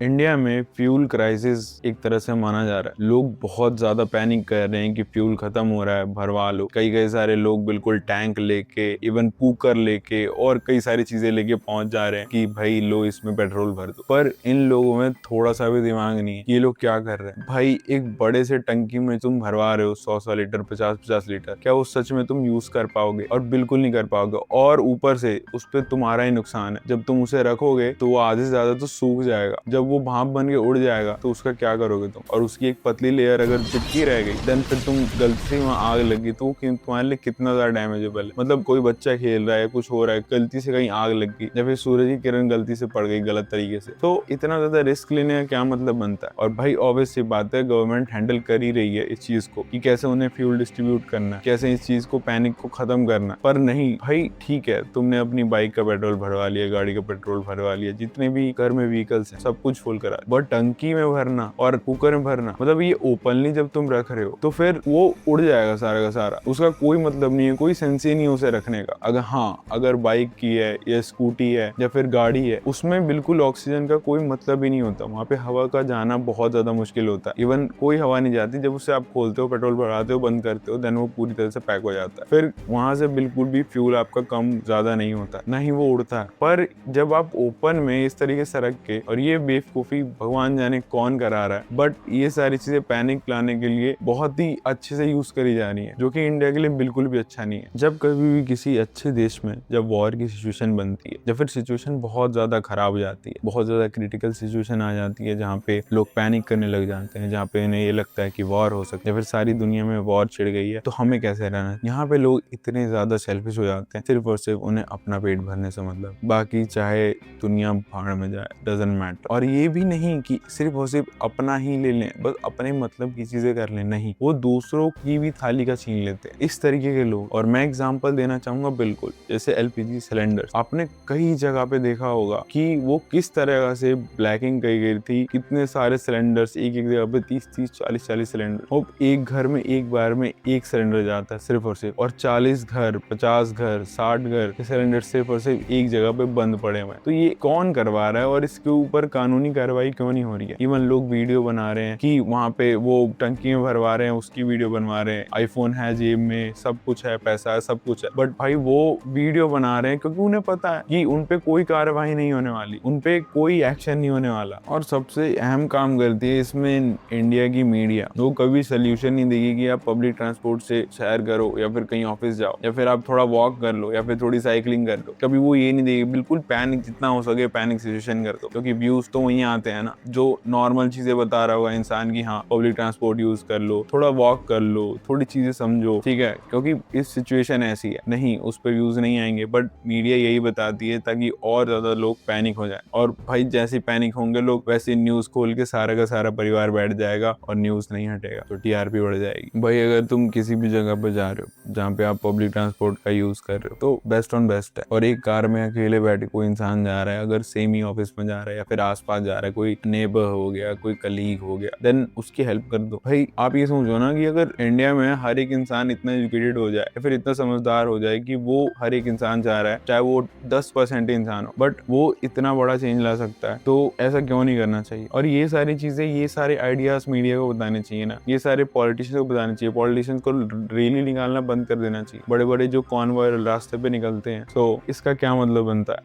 India में fuel crisis एक तरह से माना जा रहा है। लोग बहुत ज्यादा पैनिक कर रहे हैं कि फ्यूल खत्म हो रहा है, भरवा लो। कई कई सारे लोग बिल्कुल टैंक लेके, इवन कुकर लेके और कई सारी चीजें लेके पहुंच जा रहे हैं कि भाई लो इसमें पेट्रोल भर दो। पर इन लोगों में थोड़ा सा भी दिमाग नहीं है कि ये लोग क्या कर रहे हैं। भाई एक बड़े से टंकी में तुम भरवा रहे हो 100 लीटर, 50 लीटर, क्या वो सच में तुम यूज कर पाओगे? और बिल्कुल नहीं कर पाओगे। और ऊपर से उस पर तुम्हारा ही नुकसान है। जब तुम उसे रखोगे तो वो आधे से ज्यादा तो सूख जाएगा। जब वो भाप बन के उड़ जाएगा तो उसका क्या करोगे तुम? और उसकी एक पतली लेयर अगर चिपकी रह गई, देन फिर तुम गलती से वहां आग लगी तो तुम्हारे लिए कितना ज्यादा डैमेजेबल है। मतलब कोई बच्चा खेल रहा है, कुछ हो रहा है, गलती से कहीं आग लग गई या फिर सूरज की किरण गलती से पड़ गई गलत तरीके से, तो इतना ज्यादा रिस्क लेने का क्या मतलब बनता है? और भाई ऑब्वियस सी बात है, गवर्नमेंट हैंडल कर ही रही है इस चीज को कि कैसे उन्हें फ्यूल डिस्ट्रीब्यूट करना है, कैसे इस चीज को, पैनिक को खत्म करना। पर नहीं भाई, ठीक है, तुमने अपनी बाइक का पेट्रोल भरवा लिया, गाड़ी का पेट्रोल भरवा लिया, जितने भी घर में व्हीकल्स हैं सब कुछ फुल करा, बट टंकी में भरना और कुकर में भरना, मतलब ये ओपनली जब तुम रख रहे हो तो फिर वो उड़ जाएगा सारा का सारा। उसका कोई मतलब नहीं है, कोई सेंस ही नहीं है उसे रखने का। अगर हाँ, अगर बाइक की है या स्कूटी है या फिर गाड़ी है, उसमें बिल्कुल ऑक्सीजन का कोई मतलब ही नहीं होता। वहाँ पे हवा का जाना बहुत ज्यादा मुश्किल होता है। इवन कोई हवा नहीं जाती। जब उसे आप खोलते हो, पेट्रोल भराते हो, बंद करते हो, देन वो पूरी तरह से पैक हो जाता है। फिर वहां से बिल्कुल भी फ्यूल आपका कम ज्यादा नहीं होता, ना ही वो उड़ता है। पर जब आप ओपन में इस तरीके से रख के, और ये बेवकूफी भगवान जाने कौन करा रहा है, बट ये सारी चीजें पैनिक लाने के लिए बहुत ही अच्छे से यूज करी जा रही है, जो कि इंडिया के लिए बिल्कुल भी अच्छा नहीं है। जब कभी भी किसी अच्छे देश में जब वॉर की सिचुएशन बनती है, या फिर सिचुएशन बहुत ज्यादा खराब हो जाती है, बहुत ज्यादा क्रिटिकल सिचुएशन आ जाती है, जहाँ पे लोग पैनिक करने लग जाते हैं, जहाँ पे इन्हें ये लगता है कि वॉर हो सकता है, या फिर सारी दुनिया में वॉर छिड़ गई है, तो हमें कैसे रहना है। यहाँ पे लोग इतने ज्यादा सेल्फिश हो जाते हैं, सिर्फ और सिर्फ उन्हें अपना पेट भरने से मतलब, बाकी चाहे दुनिया भाड़ में जाए, डजंट मैटर। और ये भी नहीं कि सिर्फ और सिर्फ अपना ही ले लें, बस अपने मतलब की चीजें कर लें, नहीं, वो दूसरों की भी थाली का छीन लेते हैं, इस तरीके के लोग। और मैं एग्जांपल देना चाहूंगा, बिल्कुल जैसे एलपीजी सिलेंडर, आपने कई जगह पे देखा होगा कि वो किस तरह से ब्लैकिंग की गई थी। कितने सारे सिलेंडर्स एक एक जगह पे, 30-30, 40-40 सिलेंडर। और एक घर में एक बार में एक सिलेंडर जाता है सिर्फ और सिर्फ, और 40 घर, 50 घर, 60 घर के सिलेंडर सिर्फ और सिर्फ एक जगह पे बंद पड़े हुए हैं। तो ये कौन करवा रहा है और इसके ऊपर कानूनी कार्रवाई क्यों नहीं हो रही है? इवन लोग वीडियो बना रहे हैं कि वहां पे वो टंकी में भरवा रहे हैं, उसकी वीडियो बनवा रहे हैं, आईफोन है जेब में, सब कुछ है, पैसा है, सब कुछ है, बट भाई वो वीडियो बना रहे हैं क्योंकि उन्हें पता है कि उनपे कोई कार्रवाई नहीं होने वाली, उनपे कोई एक्शन नहीं होने वाला। और सबसे अहम काम करती है इसमें इंडिया की मीडिया। वो कभी सोल्यूशन नहीं देगी कि आप पब्लिक ट्रांसपोर्ट से सैर करो, या फिर कहीं ऑफिस जाओ, या फिर आप थोड़ा वॉक कर लो, या फिर थोड़ी साइकिलिंग कर लो। कभी वो ये नहीं देगी। बिल्कुल पैनिक, जितना हो सके पैनिक सिचुएशन कर दो, क्योंकि व्यूज तो वहीं आते हैं ना, जो नॉर्मल चीजें बता रहा होगा इंसान की, हाँ पब्लिक ट्रांसपोर्ट यूज कर लो, थोड़ा वॉक कर लो, थोड़ी चीजें समझो, ठीक है, क्योंकि इस सिचुएशन ऐसी है। नहीं, उस पर व्यूज नहीं आएंगे, बट मीडिया यही बताती है ताकि और ज्यादा लोग पैनिक हो जाए। और भाई जैसे पैनिक होंगे लोग, वैसे न्यूज खोल के सारा का सारा परिवार बैठ जाएगा और न्यूज नहीं हटेगा, तो टीआरपी बढ़ जाएगी। भाई अगर तुम किसी भी जगह पे जा रहे हो जहाँ पे आप पब्लिक ट्रांसपोर्ट का यूज कर रहे हो, तो बेस्ट ऑन बेस्ट है। और एक कार में अकेले बैठे कोई इंसान जा रहा है, अगर सेम ही ऑफिस में जा रहा है या फिर आसपास जा रहा है, कोई नेबर हो गया, कोई कलीग हो गया, देन उसकी हेल्प कर दो। भाई आप ये समझो ना कि अगर इंडिया में हर एक इंसान इतना एजुकेटेड हो जाए या फिर इतना समझदार हो जाए कि वो हर एक इंसान चाह रहा है, चाहे वो 10% इंसान हो, बट वो इतना बड़ा चेंज ला सकता है, तो ऐसा क्यों नहीं करना चाहिए? और ये सारी चीजें, ये सारे आइडियाज मीडिया को बताने चाहिए ना, ये सारे पॉलिटिशियंस को बताने चाहिए। पॉलिटिशियंस को रैली निकालना बंद कर देना चाहिए, बड़े बड़े जो कॉन्वॉय रास्ते पे निकलते हैं, तो इसका क्या मतलब बनता है?